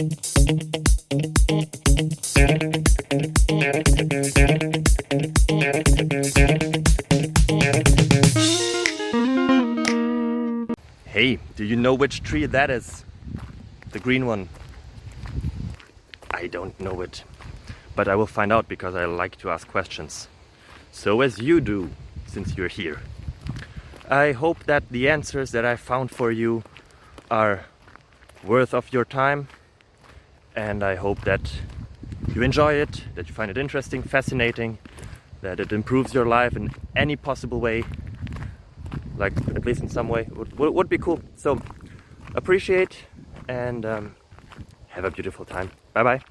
Hey, do you know which tree that is? The green one. I don't know it, but I will find out because I like to ask questions. So as you do, since you're here. I hope that the answers that I found for you are worth of your time, and I hope that you enjoy it, that you find it interesting, fascinating, that it improves your life in any possible way, like at least in some way, would be cool. So appreciate and have a beautiful time. Bye bye.